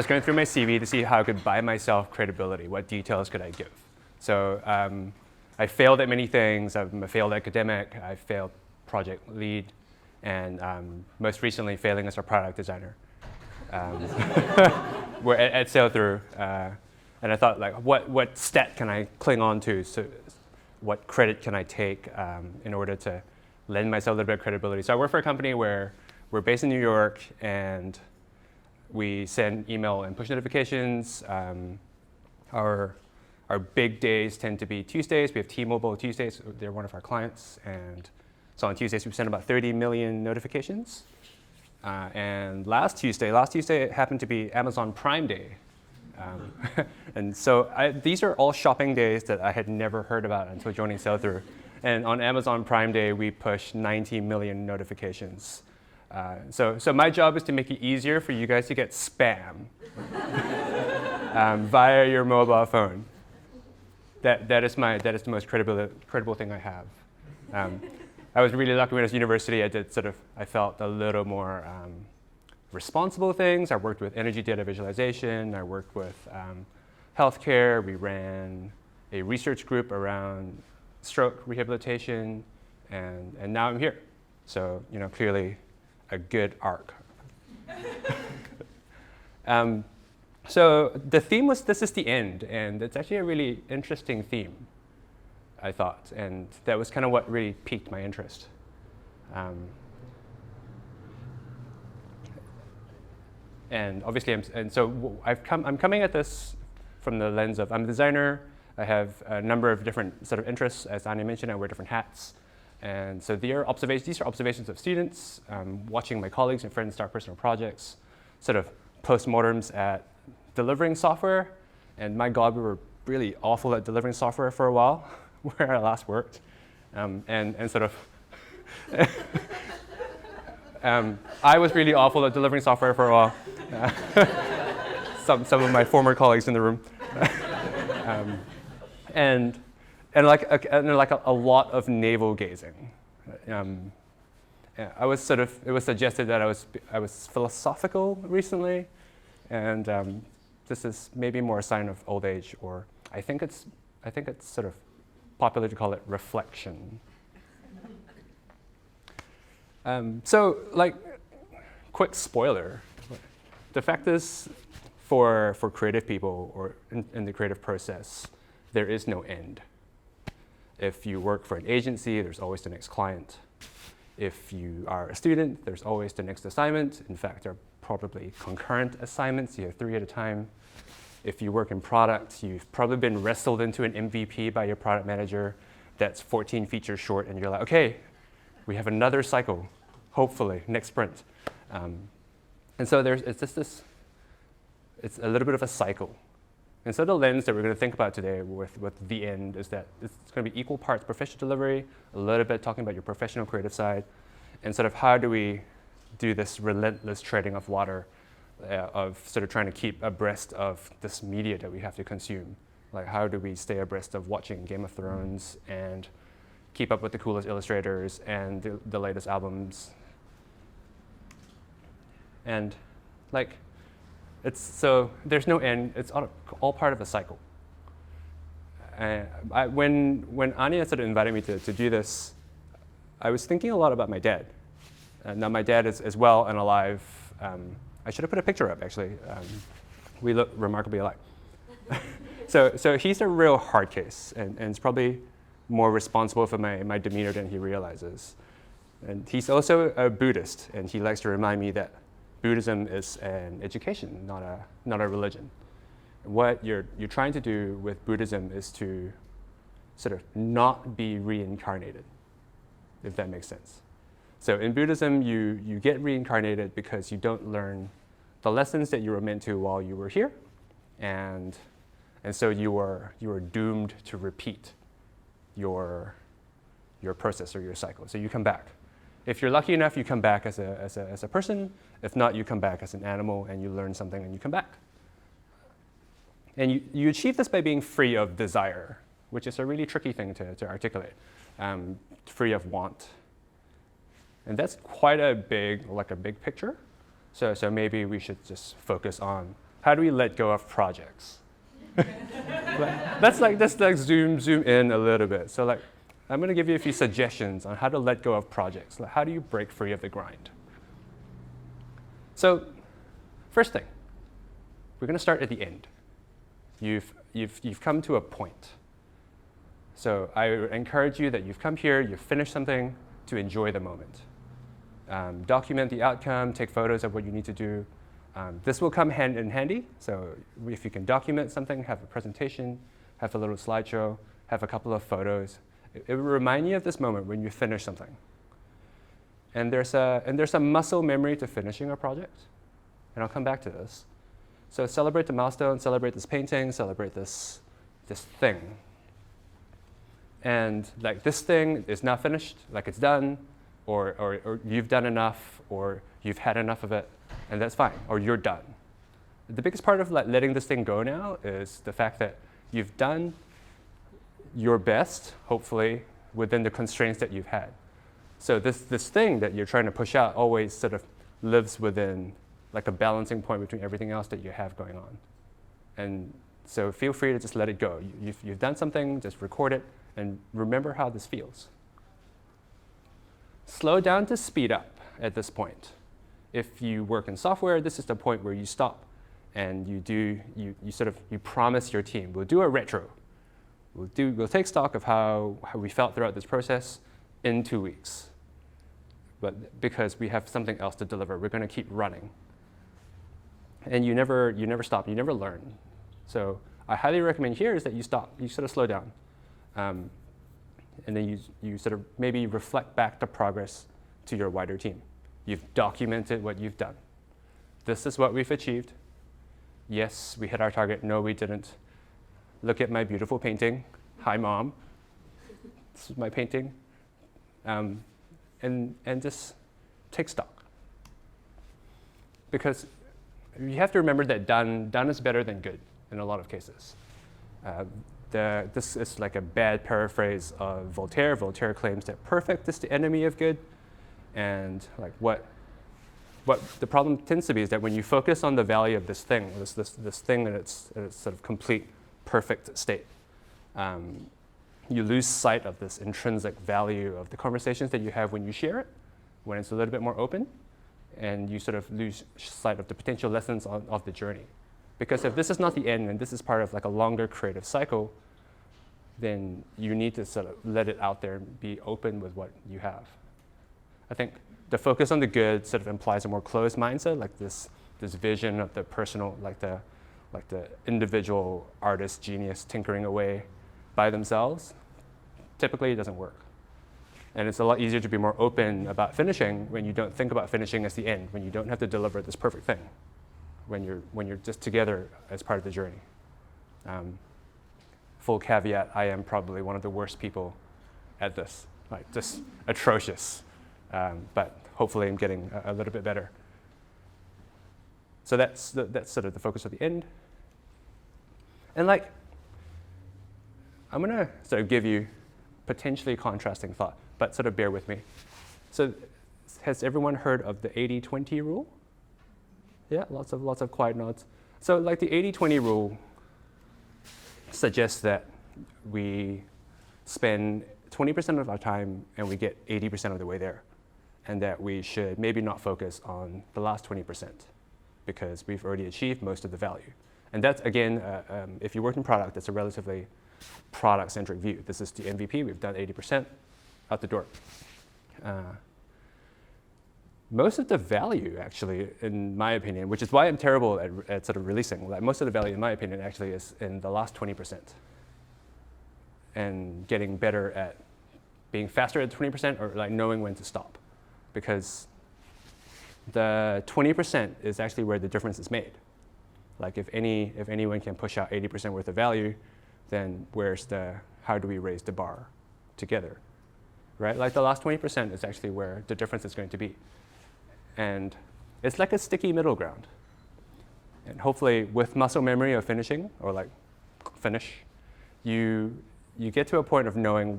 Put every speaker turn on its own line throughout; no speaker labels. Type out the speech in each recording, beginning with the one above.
was going through my CV to see how I could buy myself credibility. What details could I give? So I failed at many things. I'm a failed academic. I failed project lead, and most recently failing as a product designer. We're at Sailthrough, and I thought, like, what stat can I cling on to? So what credit can I take in order to lend myself a little bit of credibility? So I work for a company where we're based in New York, and we send email and push notifications. Our big days tend to be Tuesdays. We have T-Mobile Tuesdays. They're one of our clients. And so on Tuesdays, we send about 30 million notifications. And last Tuesday, it happened to be Amazon Prime Day. And so these are all shopping days that I had never heard about until joining Sailthrough. And on Amazon Prime Day, we push 90 million notifications. So my job is to make it easier for you guys to get spam via your mobile phone. That is the most credible thing I have. I was really lucky when I was at university. I felt a little more responsible things. I worked with energy data visualization. I worked with healthcare. We ran a research group around stroke rehabilitation, and now I'm here. So clearly a good arc. So the theme was, this is the end, and it's actually a really interesting theme, I thought, and that was kind of what really piqued my interest. And obviously, I'm coming at this from the lens of, I'm a designer. I have a number of different sort of interests. As Anya mentioned, I wear different hats. And so these are observations of students, watching my colleagues and friends start personal projects, sort of postmortems at delivering software. And my God, we were really awful at delivering software for a while, where I last worked. And sort of, I was really awful at delivering software for a while. Some of my former colleagues in the room. And like a lot of navel gazing. It was suggested that I was philosophical recently, and this is maybe more a sign of old age, or I think it's sort of popular to call it reflection. So, like, quick spoiler. The fact is, for creative people or in the creative process, there is no end. If you work for an agency, there's always the next client. If you are a student, there's always the next assignment. In fact, there are probably concurrent assignments. You have 3 at a time. If you work in product, you've probably been wrestled into an MVP by your product manager that's 14 features short, and you're like, okay, we have another cycle, hopefully, next sprint. And so it's a little bit of a cycle. And so the lens that we're going to think about today with the end is that it's going to be equal parts professional delivery, a little bit talking about your professional creative side, and sort of how do we do this relentless treading of water of sort of trying to keep abreast of this media that we have to consume. Like, how do we stay abreast of watching Game of Thrones and keep up with the coolest illustrators and the latest albums? And like, so there's no end. It's all part of a cycle. When Anya sort of invited me to do this, I was thinking a lot about my dad. Now my dad is as well and alive. I should have put a picture up, actually. We look remarkably alike. So he's a real hard case, and is probably more responsible for my demeanor than he realizes. And he's also a Buddhist, and he likes to remind me that Buddhism is an education, not a religion. What you're trying to do with Buddhism is to sort of not be reincarnated, if that makes sense. So in Buddhism, you get reincarnated because you don't learn the lessons that you were meant to while you were here, and so you are doomed to repeat your process or your cycle. So you come back. If you're lucky enough, you come back as a person. If not, you come back as an animal, and you learn something, and you come back. And you achieve this by being free of desire, which is a really tricky thing to articulate. Free of want. And that's quite a big picture. So maybe we should just focus on how do we let go of projects? Let's zoom in a little bit. So like, I'm going to give you a few suggestions on how to let go of projects. Like, how do you break free of the grind? So, first thing, we're going to start at the end. You've come to a point. So I encourage you that you've come here, you've finished something, to enjoy the moment. Document the outcome, take photos of what you need to do. This will come hand in handy. So if you can document something, have a presentation, have a little slideshow, have a couple of photos, it will remind you of this moment when you finish something. And there's a muscle memory to finishing a project. And I'll come back to this. So celebrate the milestone, celebrate this painting, celebrate this thing. And like, this thing is now finished, like it's done, or you've done enough, or you've had enough of it, and that's fine, or you're done. The biggest part of like letting this thing go now is the fact that you've done your best, hopefully, within the constraints that you've had. So this thing that you're trying to push out always sort of lives within like a balancing point between everything else that you have going on. And so feel free to just let it go. You've done something, just record it, and remember how this feels. Slow down to speed up at this point. If you work in software, this is the point where you stop and you promise your team, we'll do a retro. We'll take stock of how we felt throughout this process in 2 weeks. But because we have something else to deliver, we're going to keep running. And you never stop, you never learn. So I highly recommend here is that you stop, you sort of slow down. And then you sort of maybe reflect back the progress to your wider team. You've documented what you've done. This is what we've achieved. Yes, we hit our target. No, we didn't. Look at my beautiful painting. Hi, Mom. This is my painting. And just take stock. Because you have to remember that done is better than good in a lot of cases. This is like a bad paraphrase of Voltaire. Voltaire claims that perfect is the enemy of good. And like what the problem tends to be is that when you focus on the value of this thing, this thing in its sort of complete, perfect state, you lose sight of this intrinsic value of the conversations that you have when you share it, when it's a little bit more open, and you sort of lose sight of the potential lessons of the journey. Because if this is not the end and this is part of like a longer creative cycle, then you need to sort of let it out there and be open with what you have. I think the focus on the good sort of implies a more closed mindset, like this vision of the personal, like the individual artist genius tinkering away by themselves. Typically, it doesn't work. And it's a lot easier to be more open about finishing when you don't think about finishing as the end, when you don't have to deliver this perfect thing, when you're just together as part of the journey. Full caveat, I am probably one of the worst people at this, like just atrocious. But hopefully I'm getting a little bit better. So that's sort of the focus of the end. And like, I'm gonna sort of give you potentially contrasting thought, but sort of bear with me. So has everyone heard of the 80-20 rule? Yeah, lots of quiet nods. So like the 80-20 rule suggests that we spend 20% of our time and we get 80% of the way there. And that we should maybe not focus on the last 20% because we've already achieved most of the value. And that's, again, if you work in product, that's a relatively product-centric view. This is the MVP. We've done 80% out the door. Most of the value, actually, in my opinion, which is why I'm terrible at sort of releasing, like most of the value, in my opinion, actually is in the last 20% and getting better at being faster at 20% or like knowing when to stop. Because the 20% is actually where the difference is made. Like if anyone can push out 80% worth of value, then how do we raise the bar together, right? Like the last 20% is actually where the difference is going to be. And it's like a sticky middle ground. And hopefully with muscle memory of finishing, or like finish, you get to a point of knowing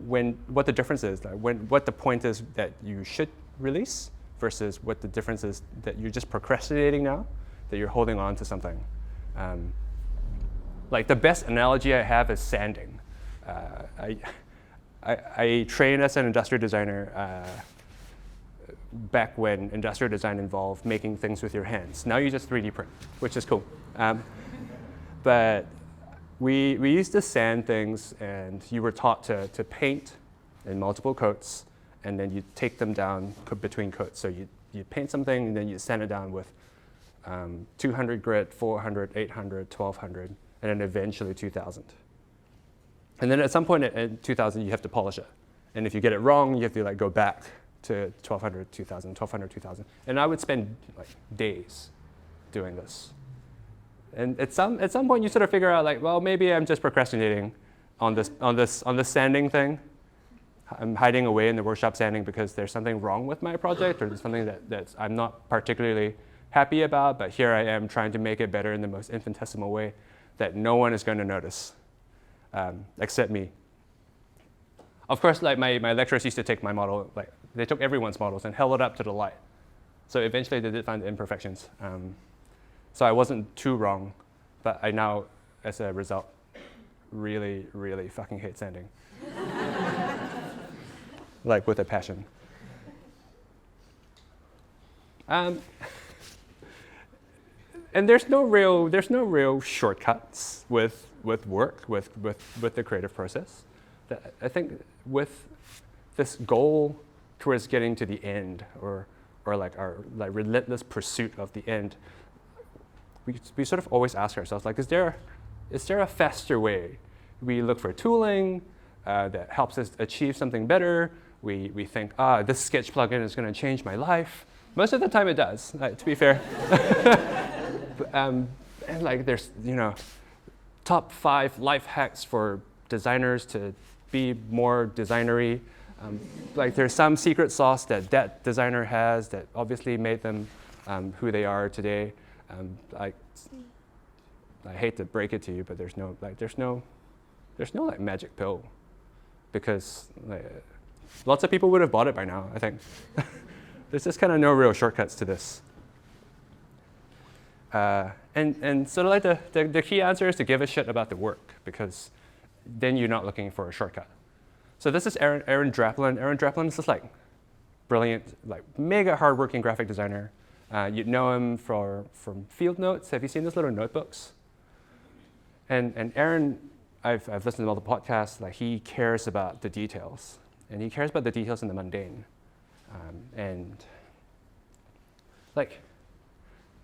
what the difference is, like what the point is that you should release versus what the difference is that you're just procrastinating now, that you're holding on to something. Like the best analogy I have is sanding. I trained as an industrial designer back when industrial design involved making things with your hands. Now you just 3D print, which is cool. But we used to sand things, and you were taught to paint in multiple coats, and then you take them down between coats. So you paint something, and then you sand it down with 200 grit, 400, 800, 1200, and then eventually 2000. And then at some point in 2000, you have to polish it. And if you get it wrong, you have to go back to 1200, 2000, 1200, 2000. And I would spend days doing this. And at some point, you sort of figure out well, maybe I'm just procrastinating on this sanding thing. I'm hiding away in the workshop sanding because there's something wrong with my project, or there's something that I'm not particularly happy about. But here I am trying to make it better in the most infinitesimal way that no one is going to notice, except me. Of course, my lecturers used to take my model, they took everyone's models and held it up to the light. So eventually they did find the imperfections. So I wasn't too wrong, but I now, as a result, really, really fucking hate sanding. With a passion. And there's no real shortcuts with work, with the creative process. I think with this goal towards getting to the end, or our relentless pursuit of the end, we sort of always ask ourselves, is there a faster way? We look for tooling that helps us achieve something better. We think, this sketch plugin is going to change my life. Most of the time it does, to be fair. And there's top 5 life hacks for designers to be more designery. There's some secret sauce that designer has that obviously made them who they are today. I hate to break it to you, but there's no magic pill, because lots of people would have bought it by now, I think. There's just kind of no real shortcuts to this. And sort of the key answer is to give a shit about the work, because then you're not looking for a shortcut. So this is Aaron Draplin. Aaron Draplin is this brilliant, mega hardworking graphic designer. You'd know him from Field Notes. Have you seen those little notebooks? And Aaron, I've listened to multiple podcasts. He cares about the details, and he cares about the details in the mundane.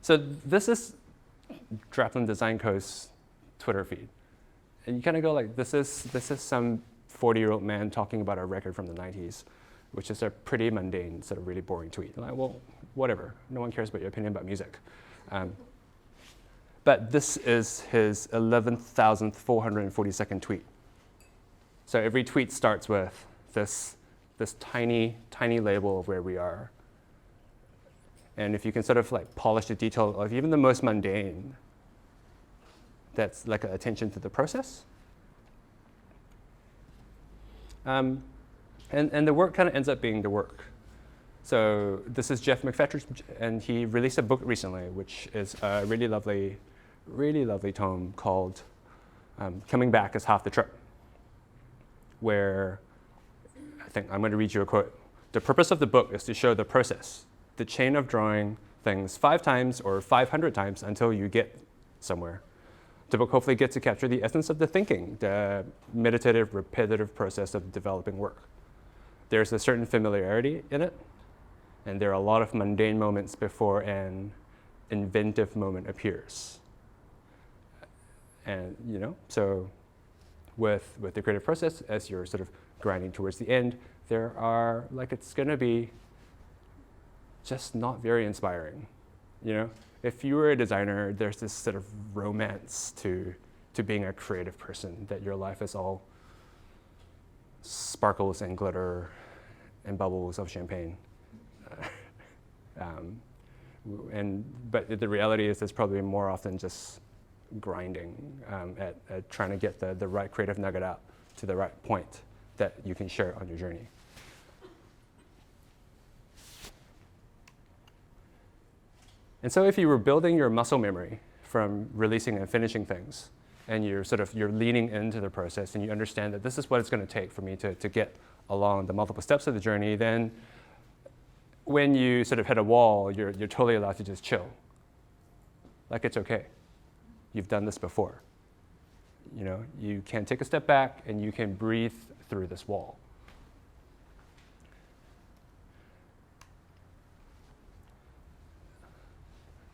So this is Draplin Design Co's Twitter feed, and you kind of go this is some 40-year-old man talking about a record from the 90s, which is a pretty mundane, sort of really boring tweet. Well, whatever. No one cares about your opinion about music. But this is his 11,442nd tweet. So every tweet starts with this tiny, tiny label of where we are. And if you can sort of polish the detail of even the most mundane, that's an attention to the process. And the work kind of ends up being the work. So this is Jeff McFetridge, and he released a book recently, which is a really lovely tome called Coming Back is Half the Trip, where I think I'm going to read you a quote. The purpose of the book is to show the process, the chain of drawing things 5 times or 500 times until you get somewhere. The book hopefully gets to capture the essence of the thinking, the meditative, repetitive process of developing work. There's a certain familiarity in it, and there are a lot of mundane moments before an inventive moment appears. And so with the creative process, as you're sort of grinding towards the end, there are it's going to be just not very inspiring. If you were a designer, there's this sort of romance to being a creative person, that your life is all sparkles and glitter and bubbles of champagne. But the reality is it's probably more often just grinding at trying to get the right creative nugget out to the right point that you can share on your journey. And so if you were building your muscle memory from releasing and finishing things, and you're leaning into the process, and you understand that this is what it's going to take for me to get along the multiple steps of the journey, then when you sort of hit a wall, you're totally allowed to just chill. Like, it's okay. You've done this before. You know, you can take a step back and you can breathe through this wall.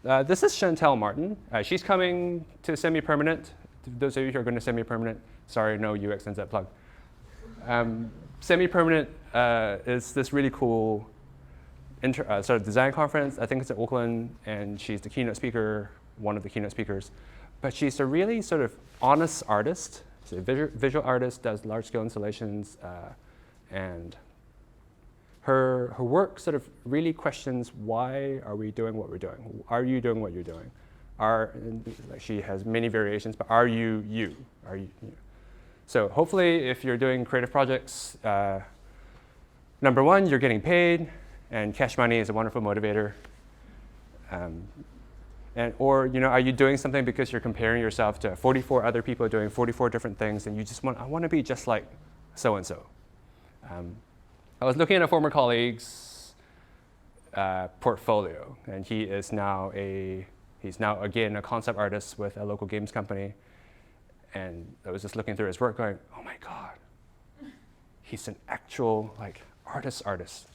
This is Chantel Martin. She's coming to semi-permanent. Those of you who are going to semi-permanent, sorry, no UX NZ plug. Semi-permanent is this really cool sort of design conference. I think it's in Auckland, and she's the keynote speaker, one of the keynote speakers. But she's a really sort of honest artist. She's a visual artist, does large-scale installations, and her work sort of really questions, why are we doing what we're doing? Are you doing what you're doing? She has many variations, but are you you? Are you? So hopefully, if you're doing creative projects, number one, you're getting paid, and cash money is a wonderful motivator. Or are you doing something because you're comparing yourself to 44 other people doing 44 different things, and you just I want to be just like so and so. I was looking at a former colleague's portfolio, and he's now again a concept artist with a local games company. And I was just looking through his work, going, "Oh my God, he's an actual artist."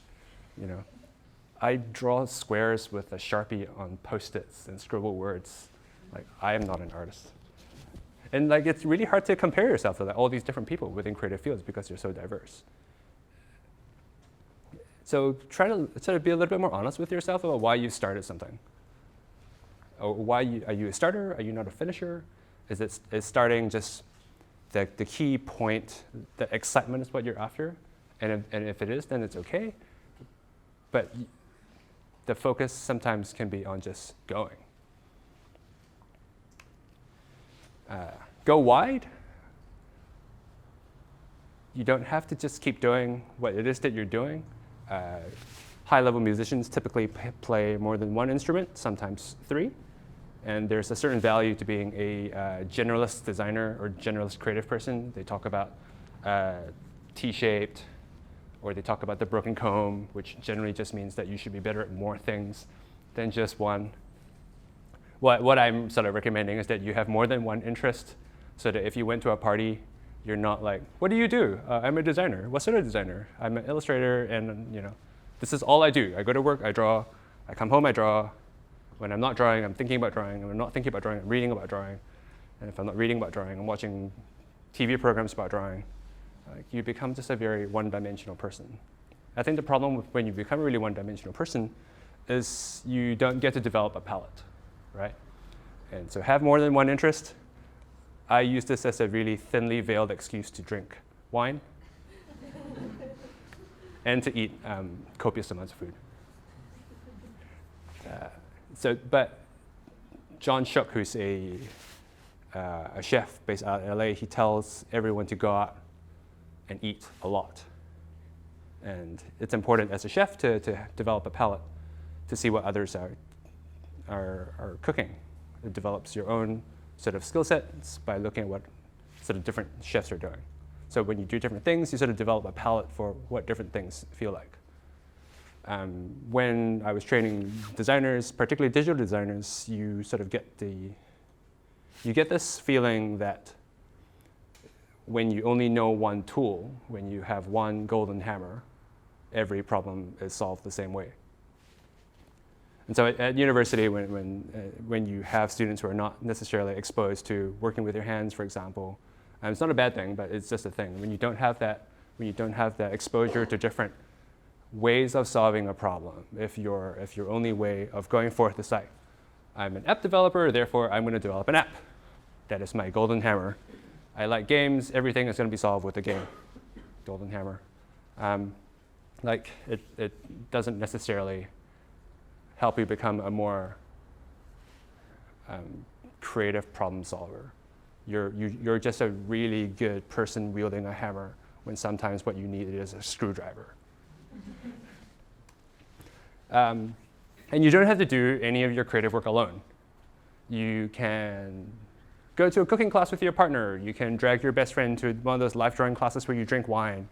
I draw squares with a Sharpie on Post-its and scribble words. I am not an artist. And it's really hard to compare yourself to all these different people within creative fields because you're so diverse. So try to sort of be a little bit more honest with yourself about why you started something. Or are you a starter? Are you not a finisher? Is starting just the key point, the excitement is what you're after? And if it is, then it's okay. But the focus sometimes can be on just going. Go wide. You don't have to just keep doing what it is that you're doing. High-level musicians typically play more than one instrument, sometimes 3. And there's a certain value to being a generalist designer or generalist creative person. They talk about T-shaped, or they talk about the broken comb, which generally just means that you should be better at more things than just one. What I'm sort of recommending is that you have more than one interest, so that if you went to a party, you're not like, "What do you do?" "I'm a designer." "What sort of designer?" "I'm an illustrator, and this is all I do. I go to work, I draw. I come home, I draw. When I'm not drawing, I'm thinking about drawing. When I'm not thinking about drawing, I'm reading about drawing. And if I'm not reading about drawing, I'm watching TV programs about drawing." You become just a very one-dimensional person. I think the problem with when you become a really one-dimensional person is you don't get to develop a palette, right? And so have more than one interest. I use this as a really thinly veiled excuse to drink wine and to eat copious amounts of food. But John Shook, who's a chef based out of LA, he tells everyone to go out and eat a lot. And it's important as a chef to develop a palate, to see what others are cooking. It develops your own sort of skill sets by looking at what sort of different chefs are doing. So when you do different things, you sort of develop a palate for what different things feel like. When I was training designers, particularly digital designers, you sort of get this feeling that when you only know one tool, when you have one golden hammer, every problem is solved the same way. And so at university, when you have students who are not necessarily exposed to working with your hands, for example, it's not a bad thing, but it's just a thing. When you don't have that exposure to different ways of solving a problem, if your only way of going forth is like, I'm an app developer, therefore I'm going to develop an app. That is my golden hammer. I like games, everything is going to be solved with a game. Golden hammer. It doesn't necessarily help you become a more creative problem solver. You're just a really good person wielding a hammer when sometimes what you need is a screwdriver. And you don't have to do any of your creative work alone. You can go to a cooking class with your partner. You can drag your best friend to one of those life drawing classes where you drink wine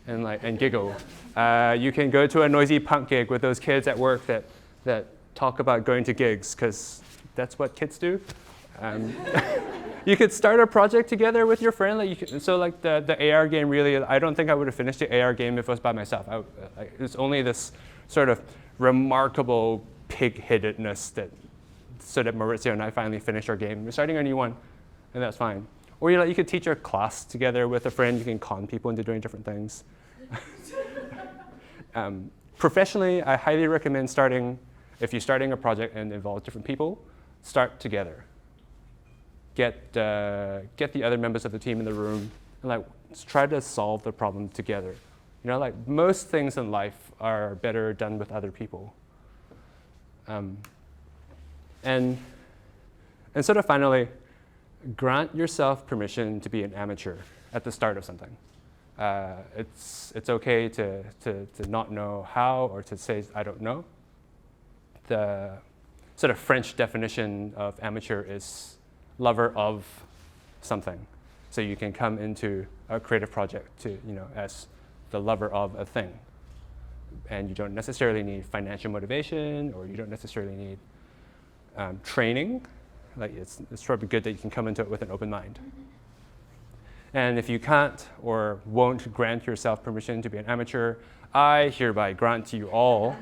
and giggle. You can go to a noisy punk gig with those kids at work that talk about going to gigs, because that's what kids do. You could start a project together with your friend. So the AR game, really, I don't think I would have finished the AR game if it was by myself. It's only this sort of remarkable pig-headedness so that Maurizio and I finally finished our game. We're starting a new one, and that's fine. Or you could teach a class together with a friend. You can con people into doing different things. Professionally, I highly recommend if you're starting a project and involves different people, start together. Get the other members of the team in the room and try to solve the problem together. Most things in life are better done with other people. And sort of finally, grant yourself permission to be an amateur at the start of something. It's okay to not know how, or to say, I don't know. The sort of French definition of amateur is lover of something. So you can come into a creative project as the lover of a thing. And you don't necessarily need financial motivation, or you don't necessarily need training. It's probably good that you can come into it with an open mind. And if you can't or won't grant yourself permission to be an amateur, I hereby grant to you all,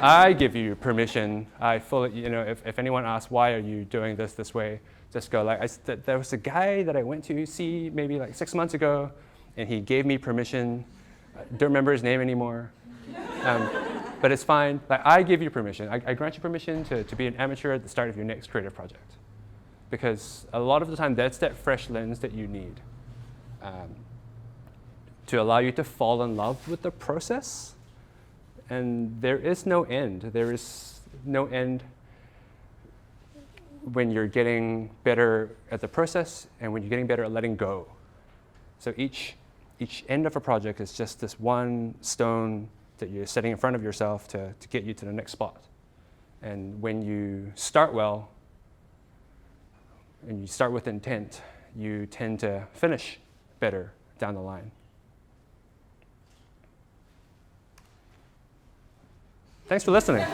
I give you permission. I fully, if anyone asks, why are you doing this way, just go there was a guy that I went to see maybe 6 months ago, and he gave me permission. I don't remember his name anymore. But it's fine. I give you permission. I grant you permission to be an amateur at the start of your next creative project. Because a lot of the time, that's that fresh lens that you need to allow you to fall in love with the process. And there is no end. There is no end when you're getting better at the process and when you're getting better at letting go. So each end of a project is just this one stone that you're setting in front of yourself to get you to the next spot. And when you start well, and you start with intent, you tend to finish better down the line. Thanks for listening.